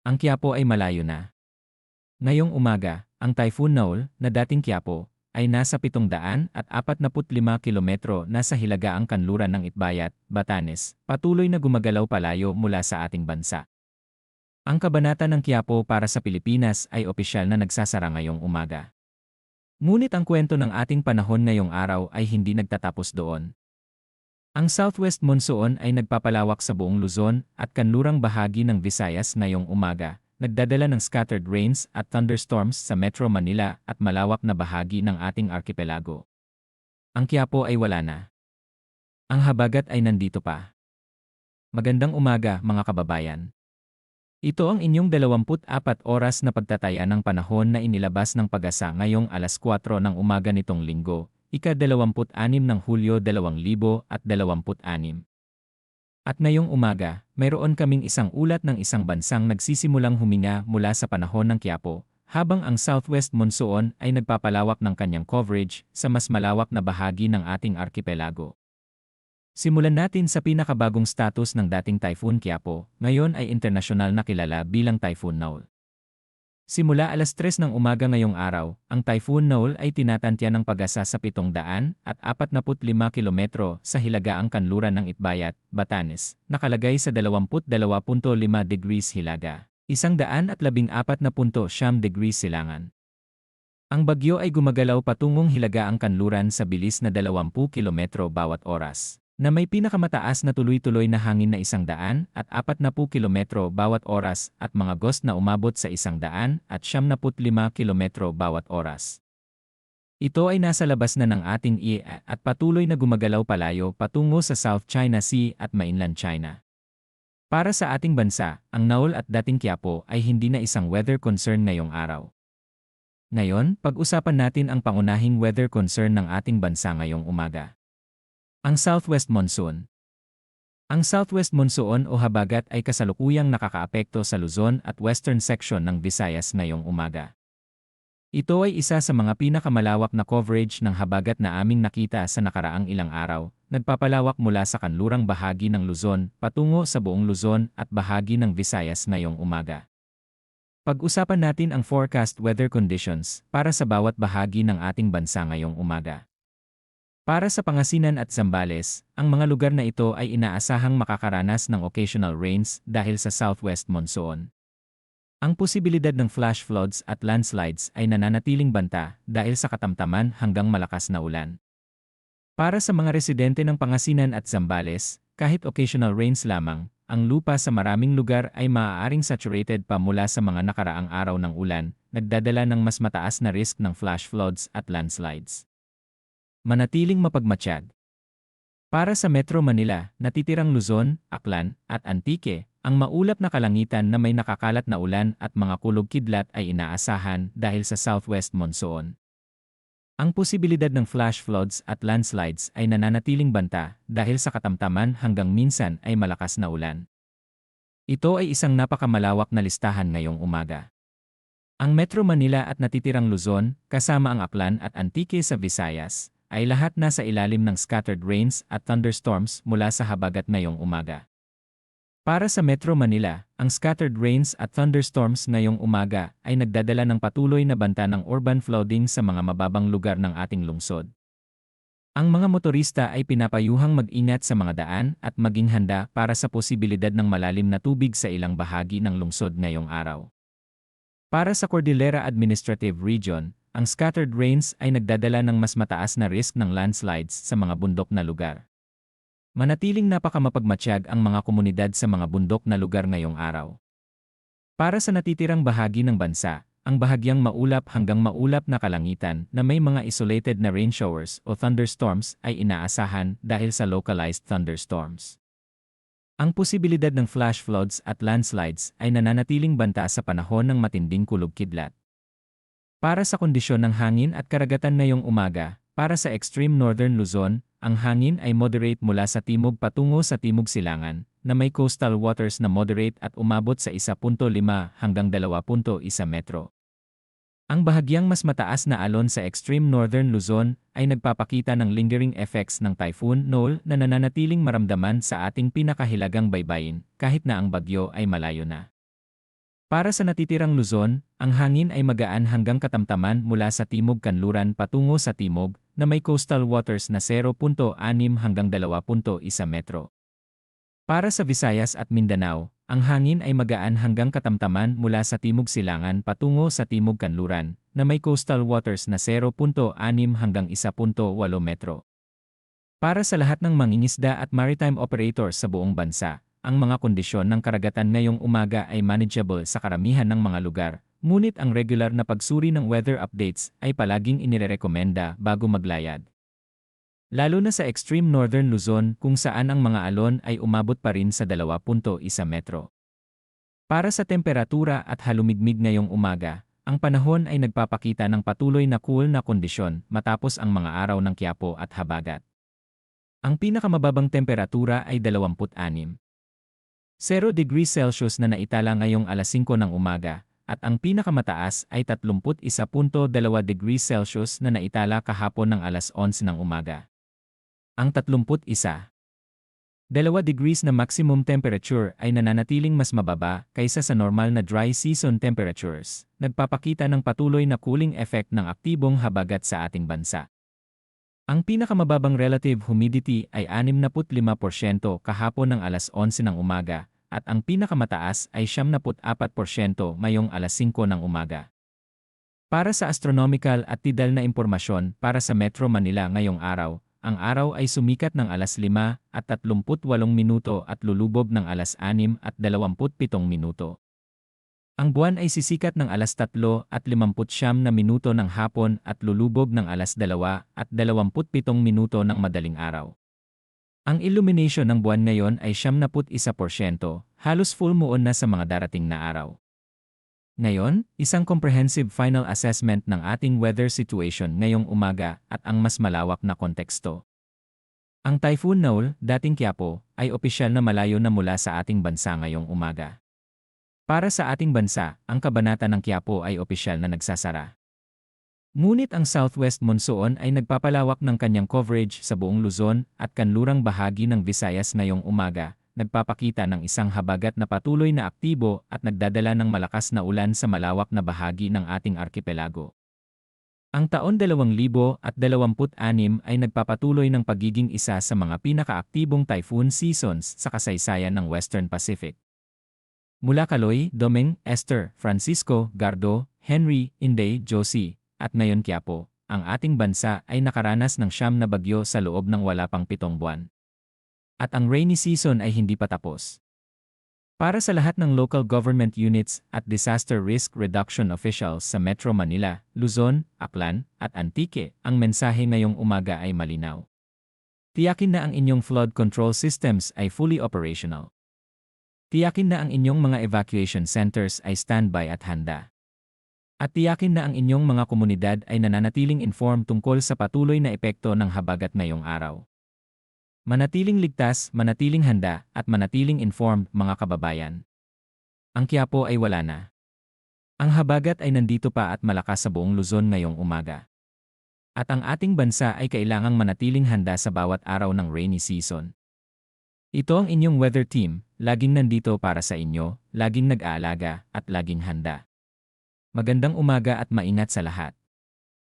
Ang Quiapo ay malayo na. Ngayong umaga, ang Typhoon Noel, na dating Quiapo, ay nasa 745 kilometro na sa hilagaang kanluran ng Itbayat, Batanes, patuloy na gumagalaw palayo mula sa ating bansa. Ang kabanata ng Quiapo para sa Pilipinas ay opisyal na nagsasara ngayong umaga. Ngunit ang kwento ng ating panahon ngayong araw ay hindi nagtatapos doon. Ang southwest monsoon ay nagpapalawak sa buong Luzon at kanlurang bahagi ng Visayas ngayong umaga, nagdadala ng scattered rains at thunderstorms sa Metro Manila at malawak na bahagi ng ating arkipelago. Ang Quiapo ay wala na. Ang habagat ay nandito pa. Magandang umaga, mga kababayan. Ito ang inyong 24 oras na pagtataya ng panahon na inilabas ng Pag-asa ngayong alas 4 ng umaga nitong Linggo, ika-26 ng Hulyo 2026. At ngayong umaga, mayroon kaming isang ulat ng isang bansang nagsisimulang huminga mula sa panahon ng Quiapo, habang ang southwest monsoon ay nagpapalawak ng kanyang coverage sa mas malawak na bahagi ng ating arkipelago. Simulan natin sa pinakabagong status ng dating Typhoon Quiapo, ngayon ay internasyonal na kilala bilang Typhoon Noel. Simula alas 3 ng umaga ngayong araw, ang Typhoon Noel ay tinatantya ng Pag-asa sa 745 kilometro sa hilagaang kanluran ng Itbayat, Batanes, nakalagay sa 22.5 degrees hilaga, 114.9 degrees silangan. Ang bagyo ay gumagalaw patungong hilagaang kanluran sa bilis na 20 kilometro bawat oras, na may pinakamataas na tuloy-tuloy na hangin na 140 kilometro bawat oras at mga gust na umabot sa 175 kilometro bawat oras. Ito ay nasa labas na ng ating at patuloy na gumagalaw palayo patungo sa South China Sea at mainland China. Para sa ating bansa, ang Noel at dating Quiapo ay hindi na isang weather concern ngayong araw. Ngayon, pag-usapan natin ang pangunahing weather concern ng ating bansa ngayong umaga. Ang Southwest Monsoon. Ang Southwest Monsoon o habagat ay kasalukuyang nakakaapekto sa Luzon at western section ng Visayas ngayong umaga. Ito ay isa sa mga pinakamalawak na coverage ng habagat na aming nakita sa nakaraang ilang araw, nagpapalawak mula sa kanlurang bahagi ng Luzon patungo sa buong Luzon at bahagi ng Visayas ngayong umaga. Pag-usapan natin ang forecast weather conditions para sa bawat bahagi ng ating bansa ngayong umaga. Para sa Pangasinan at Zambales, ang mga lugar na ito ay inaasahang makakaranas ng occasional rains dahil sa southwest monsoon. Ang posibilidad ng flash floods at landslides ay nananatiling banta dahil sa katamtaman hanggang malakas na ulan. Para sa mga residente ng Pangasinan at Zambales, kahit occasional rains lamang, ang lupa sa maraming lugar ay maaaring saturated pa mula sa mga nakaraang araw ng ulan, nagdadala ng mas mataas na risk ng flash floods at landslides. Manatiling mapagmatsyag. Para sa Metro Manila, natitirang Luzon, Aklan, at Antique, ang maulap na kalangitan na may nakakalat na ulan at mga kulog-kidlat ay inaasahan dahil sa southwest monsoon. Ang posibilidad ng flash floods at landslides ay nananatiling banta dahil sa katamtaman hanggang minsan ay malakas na ulan. Ito ay isang napakamalawak na listahan ngayong umaga. Ang Metro Manila at natitirang Luzon, kasama ang Aklan at Antique sa Visayas, ay lahat nasa ilalim ng scattered rains at thunderstorms mula sa habagat ngayong umaga. Para sa Metro Manila, ang scattered rains at thunderstorms ngayong umaga ay nagdadala ng patuloy na banta ng urban flooding sa mga mababang lugar ng ating lungsod. Ang mga motorista ay pinapayuhang mag-ingat sa mga daan at maging handa para sa posibilidad ng malalim na tubig sa ilang bahagi ng lungsod ngayong araw. Para sa Cordillera Administrative Region, ang scattered rains ay nagdadala ng mas mataas na risk ng landslides sa mga bundok na lugar. Manatiling napakamapagmatsyag ang mga komunidad sa mga bundok na lugar ngayong araw. Para sa natitirang bahagi ng bansa, ang bahagyang maulap hanggang maulap na kalangitan na may mga isolated na rain showers o thunderstorms ay inaasahan dahil sa localized thunderstorms. Ang posibilidad ng flash floods at landslides ay nananatiling banta sa panahon ng matinding kulog-kidlat. Para sa kondisyon ng hangin at karagatan ngayong umaga, para sa extreme northern Luzon, ang hangin ay moderate mula sa timog patungo sa timog silangan, na may coastal waters na moderate at umabot sa 1.5 hanggang 2.1 metro. Ang bahagyang mas mataas na alon sa extreme northern Luzon ay nagpapakita ng lingering effects ng Typhoon Noel na nananatiling maramdaman sa ating pinakahilagang baybayin kahit na ang bagyo ay malayo na. Para sa natitirang Luzon, ang hangin ay magaan hanggang katamtaman mula sa timog kanluran patungo sa timog, na may coastal waters na 0.6 hanggang 2.1 metro. Para sa Visayas at Mindanao, ang hangin ay magaan hanggang katamtaman mula sa timog silangan patungo sa timog kanluran, na may coastal waters na 0.6 hanggang 1.8 metro. Para sa lahat ng mangingisda at maritime operators sa buong bansa, ang mga kondisyon ng karagatan ngayong umaga ay manageable sa karamihan ng mga lugar, ngunit ang regular na pagsuri ng weather updates ay palaging inirekomenda bago maglayad. Lalo na sa extreme northern Luzon kung saan ang mga alon ay umabot pa rin sa 2.1 metro. Para sa temperatura at halumigmig ngayong umaga, ang panahon ay nagpapakita ng patuloy na cool na kondisyon matapos ang mga araw ng Quiapo at Habagat. Ang pinakamababang temperatura ay 26.0 degrees Celsius na naitala ngayong alas 5 ng umaga, at ang pinakamataas ay 31.2 degrees Celsius na naitala kahapon ng alas 11 ng umaga. Ang 31.2 degrees na maximum temperature ay nananatiling mas mababa kaysa sa normal na dry season temperatures, nagpapakita ng patuloy na cooling effect ng aktibong habagat sa ating bansa. Ang pinakamababang relative humidity ay 65% kahapon ng alas 11 ng umaga, at ang pinakamataas ay 74% mayong alas 5 ng umaga. Para sa astronomical at tidal na impormasyon para sa Metro Manila ngayong araw, ang araw ay sumikat ng alas 5:38 at lulubob ng alas 6:27. Ang buwan ay sisikat ng alas 3:59 ng hapon at lulubog ng alas 2:27 ng madaling araw. Ang illumination ng buwan ngayon ay 71%, halos full moon na sa mga darating na araw. Ngayon, isang comprehensive final assessment ng ating weather situation ngayong umaga at ang mas malawak na konteksto. Ang Typhoon Noel, dating Quiapo, ay opisyal na malayo na mula sa ating bansa ngayong umaga. Para sa ating bansa, ang kabanata ng Quiapo ay opisyal na nagsasara. Ngunit ang southwest monsoon ay nagpapalawak ng kanyang coverage sa buong Luzon at kanlurang bahagi ng Visayas ngayong umaga, nagpapakita ng isang habagat na patuloy na aktibo at nagdadala ng malakas na ulan sa malawak na bahagi ng ating arkipelago. Ang taon 2026 ay nagpapatuloy ng pagiging isa sa mga pinakaaktibong typhoon seasons sa kasaysayan ng Western Pacific. Mula Caloy, Doming, Esther, Francisco, Gardo, Henry, Inday, Josie, at ngayon Quiapo, ang ating bansa ay nakaranas ng 9 na bagyo sa loob ng wala pang 7 buwan. At ang rainy season ay hindi pa tapos. Para sa lahat ng local government units at disaster risk reduction officials sa Metro Manila, Luzon, Aklan, at Antique, ang mensahe ngayong umaga ay malinaw. Tiyakin na ang inyong flood control systems ay fully operational. Tiyakin na ang inyong mga evacuation centers ay standby at handa. At tiyakin na ang inyong mga komunidad ay nananatiling informed tungkol sa patuloy na epekto ng habagat ngayong araw. Manatiling ligtas, manatiling handa, at manatiling informed, mga kababayan. Ang Quiapo ay wala na. Ang habagat ay nandito pa at malakas sa buong Luzon ngayong umaga. At ang ating bansa ay kailangang manatiling handa sa bawat araw ng rainy season. Ito ang inyong weather team, laging nandito para sa inyo, laging nag-aalaga, at laging handa. Magandang umaga at maingat sa lahat.